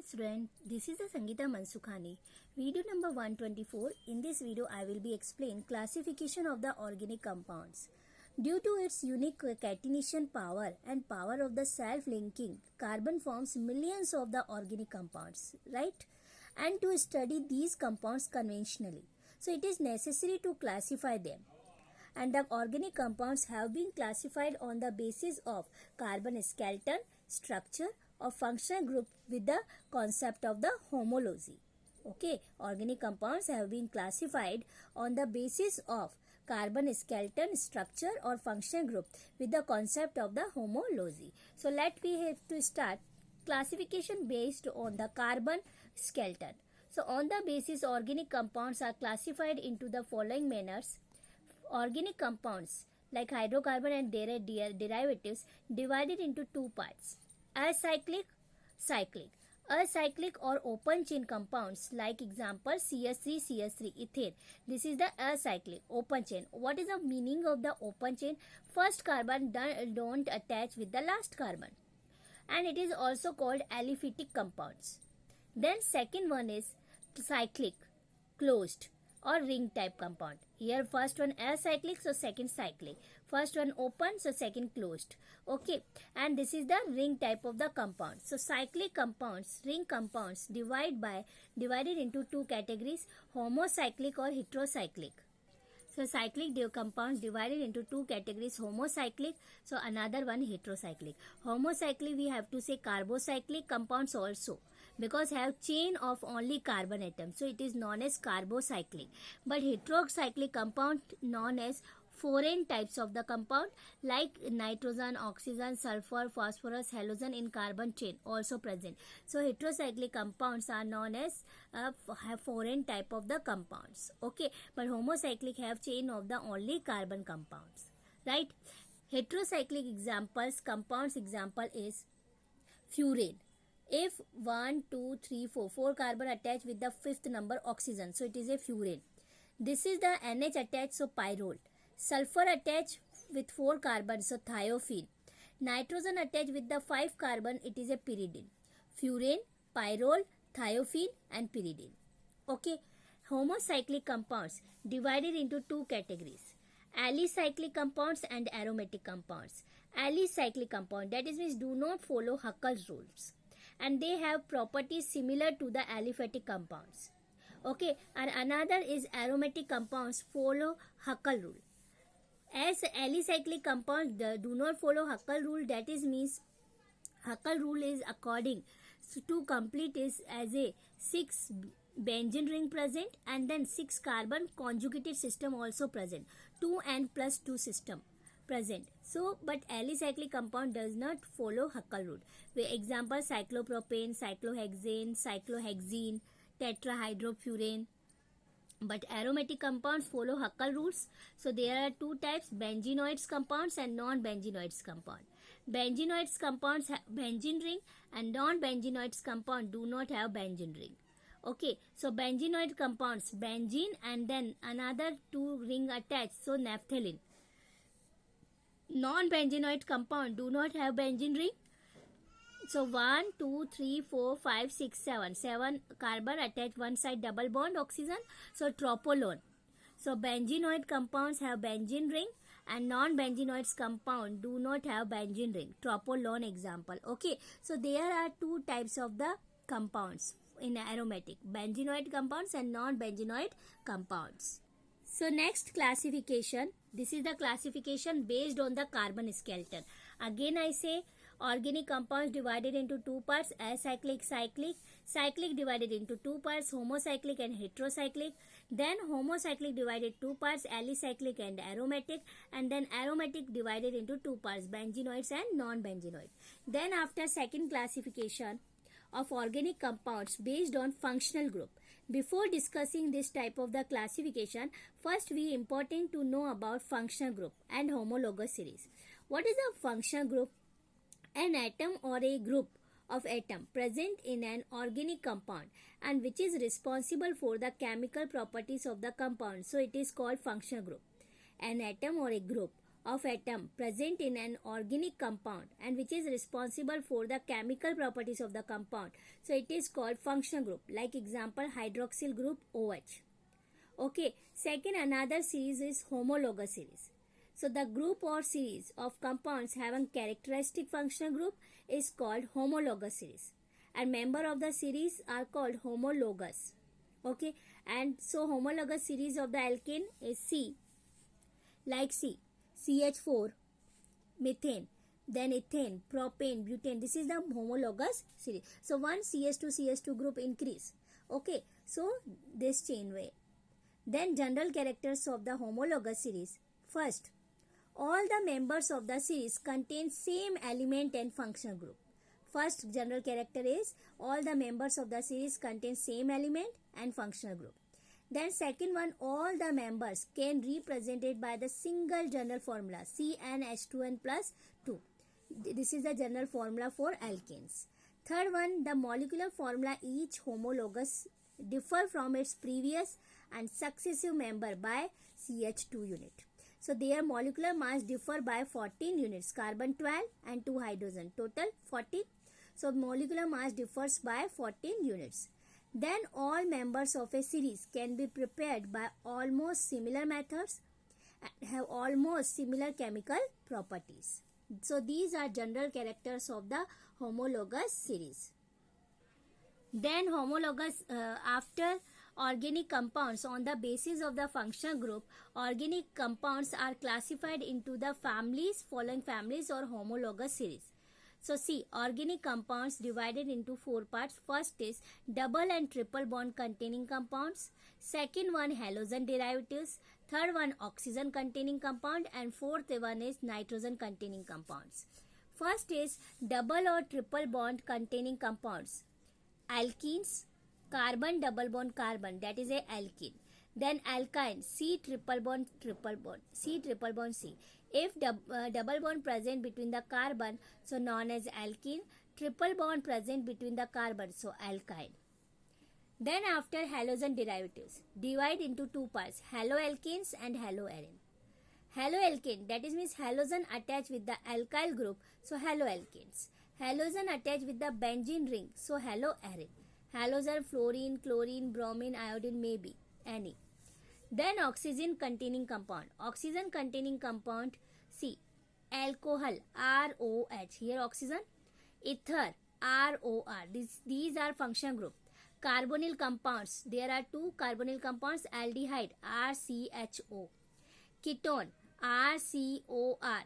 Student, this is Sangeeta Mansukhani. Video number 124. In this video, I will be explain classification of the organic compounds. Due to its unique catenation power and power of the self-linking, carbon forms millions of the organic compounds, right? And to study these compounds conventionally, so it is necessary to classify them. And the organic compounds have been classified on the basis of carbon skeleton, structure, or functional group with the concept of the homology. Okay, organic compounds have been classified on the basis of carbon skeleton, structure, or functional group with the concept of the homology. So let we have to start classification based on the carbon skeleton. So on the basis, organic compounds are classified into the following manners. Organic compounds like hydrocarbon and their derivatives divided into two parts: acyclic, cyclic. Acyclic or open chain compounds like example CH3 ethane. This is the acyclic open chain. What is the meaning of the open chain? First carbon don't attach with the last carbon, and it is also called aliphatic compounds. Then second one is cyclic, closed or ring type compound. Here first one acyclic, so second cyclic. First one open, so second closed. Okay, and this is the ring type of the compound. So cyclic compounds, ring compounds divided into two categories: homocyclic or heterocyclic. So cyclic compounds divided into two categories: homocyclic, so another one heterocyclic. Homocyclic we have to say carbocyclic compounds also, because have chain of only carbon atom, so it is known as carbocyclic. But heterocyclic compound known as foreign types of the compound like nitrogen, oxygen, sulfur, phosphorus, halogen in carbon chain also present. So heterocyclic compounds are known as have foreign type of the compounds. Okay, but homocyclic have chain of the only carbon compounds, right? Heterocyclic examples, compounds example is furane. If 1, 2, 3, 4 carbon attached with the fifth number oxygen, so it is a furane. This is the NH attached, so pyrrole. Sulfur attached with 4 carbon, so thiophene. Nitrogen attached with the 5 carbon, it is a pyridine. Furane, pyrrole, thiophene and pyridine. Okay, homocyclic compounds divided into two categories: alicyclic compounds and aromatic compounds. Alicyclic compound, that is means do not follow Huckel's rules, and they have properties similar to the aliphatic compounds. Okay, and another is aromatic compounds follow Huckel rule. As alicyclic compounds do not follow Huckel rule, that is means Huckel rule is according to complete is as a 6 benzene ring present and then 6 carbon conjugated system also present, 2n plus 2 system present. So but alicyclic compound does not follow Huckel rule. For example, cyclopropane, cyclohexane, cyclohexene, tetrahydrofurane. But aromatic compounds follow Huckel rules. So there are two types: benzenoids compounds and non-benzenoids compound. Benzenoids compounds have benzene ring and non-benzenoids compound do not have benzene ring. Okay, so benzenoid compounds, benzene and then another 2 ring attached, so naphthalene. Non-benzenoid compound do not have benzene ring. So 1, 2, 3, 4, 5, 6, 7 carbon attached one side, double bond oxygen, so tropolone. So benzenoid compounds have benzene ring and non-benzenoids compound do not have benzene ring. Tropolone example. Okay, so there are two types of the compounds in aromatic: benzenoid compounds and non-benzenoid compounds. So next classification, this is the classification based on the carbon skeleton. Again I say organic compounds divided into two parts: acyclic, cyclic. Cyclic divided into two parts: homocyclic and heterocyclic. Then homocyclic divided two parts: alicyclic and aromatic. And then aromatic divided into two parts: benzenoids and non-benzenoid. Then after second classification of organic compounds based on functional group. Before discussing this type of the classification, first we important to know about functional group and homologous series. What is a functional group? An atom or a group of atom present in an organic compound and which is responsible for the chemical properties of the compound, so it is called functional group. An atom or a group of atom present in an organic compound and which is responsible for the chemical properties of the compound. So it is called functional group. Like example, hydroxyl group OH. Okay. Second, another series is homologous series. So the group or series of compounds having characteristic functional group is called homologous series. And member of the series are called homologous. Okay. And so homologous series of the alkane is C. Like C, CH4, methane, then ethane, propane, butane. This is the homologous series. So one CH2 group increase. Okay. So this chain way. Then general characters of the homologous series. First, all the members of the series contain same element and functional group. First general character is all the members of the series contain same element and functional group. Then second one, all the members can represented by the single general formula CnH2n plus 2. This is the general formula for alkanes. Third one, the molecular formula each homologous differ from its previous and successive member by CH2 unit. So their molecular mass differ by 14 units, carbon 12 and 2 hydrogen, total 14. So molecular mass differs by 14 units. Then all members of a series can be prepared by almost similar methods and have almost similar chemical properties. So these are general characters of the homologous series. Then homologous after organic compounds on the basis of the functional group, organic compounds are classified into the following families or homologous series. So see, organic compounds divided into 4 parts. First is double and triple bond containing compounds. Second one, halogen derivatives. Third one, oxygen containing compound. And fourth one is nitrogen containing compounds. First is double or triple bond containing compounds. Alkenes, carbon double bond carbon, that is a alkene. Then alkyne, C triple bond, C triple bond C. If double bond present between the carbon, so known as alkene. Triple bond present between the carbon, so alkyne. Then after halogen derivatives, divide into 2 parts, haloalkanes and haloarine. Haloalkane, that is means halogen attached with the alkyl group, so haloalkanes. Halogen attached with the benzene ring, so haloarine. Halogen, fluorine, chlorine, bromine, iodine may be any. Then oxygen containing compound. Oxygen containing compound, see, alcohol, ROH, here oxygen, ether, ROR, these are function group. Carbonyl compounds, there are 2 carbonyl compounds, aldehyde, RCHO, ketone, RCOR,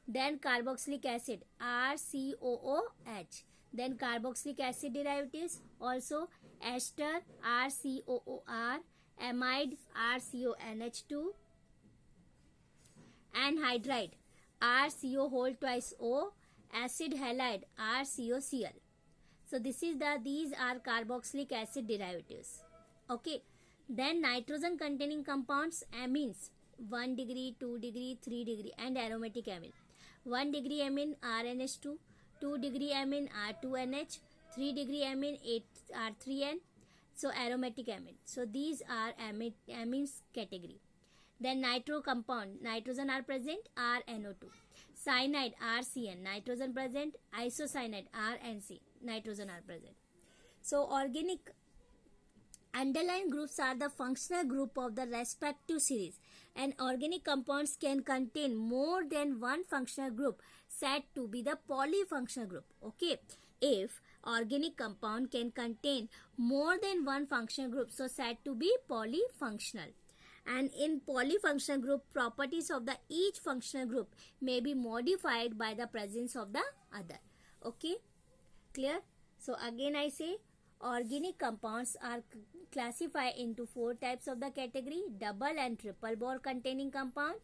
then carboxylic acid, RCOOH, then carboxylic acid derivatives, also ester, RCOOR, amide, RCONH2, anhydride, RCO whole twice O, acid halide, RCOCl. So these are carboxylic acid derivatives. Okay. Then nitrogen containing compounds, amines, 1 degree, 2 degree, 3 degree, and aromatic amine. 1 degree amine, RNH2, 2 degree amine, R2NH, 3 degree amine, R3N. So aromatic amine. So these are amines category. Then nitro compound, nitrogen are present, RNO2. Cyanide, RCN, nitrogen present. Isocyanide, RNC, nitrogen are present. So organic underlying groups are the functional group of the respective series, and organic compounds can contain more than one functional group said to be the polyfunctional group. Okay, if organic compound can contain more than one functional group, so said to be polyfunctional. And in polyfunctional group, properties of the each functional group may be modified by the presence of the other. Okay, clear? So again I say, organic compounds are classified into 4 types of the category: double and triple bond containing compound,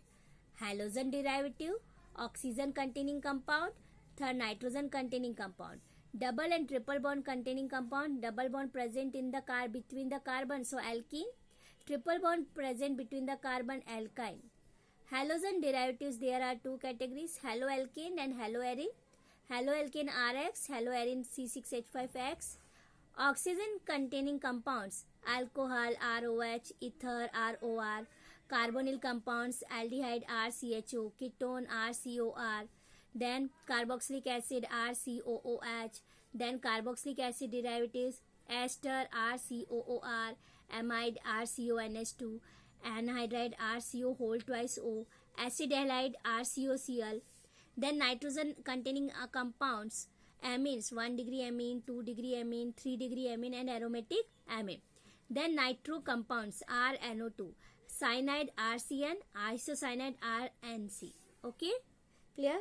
halogen derivative, oxygen containing compound, third nitrogen containing compound. Double and triple bond containing compound, double bond present in the between the carbon, so alkene. Triple bond present between the carbon, alkyne. Halogen derivatives, there are 2 categories: haloalkane and haloarine. Haloalkane RX, haloarine C6H5X. Oxygen containing compounds, alcohol, ROH, ether, ROR. carbonyl compounds, aldehyde RCHO, ketone RCOR, then carboxylic acid RCOOH, then carboxylic acid derivatives ester RCOOR, amide RCONH2, anhydride RCO whole twice O, acid halide RCOCl, then nitrogen containing compounds amines 1 degree amine, 2 degree amine, 3 degree amine and aromatic amine. Then nitro compounds RNO2, cyanide RCN, isocyanide RNC. Okay, clear?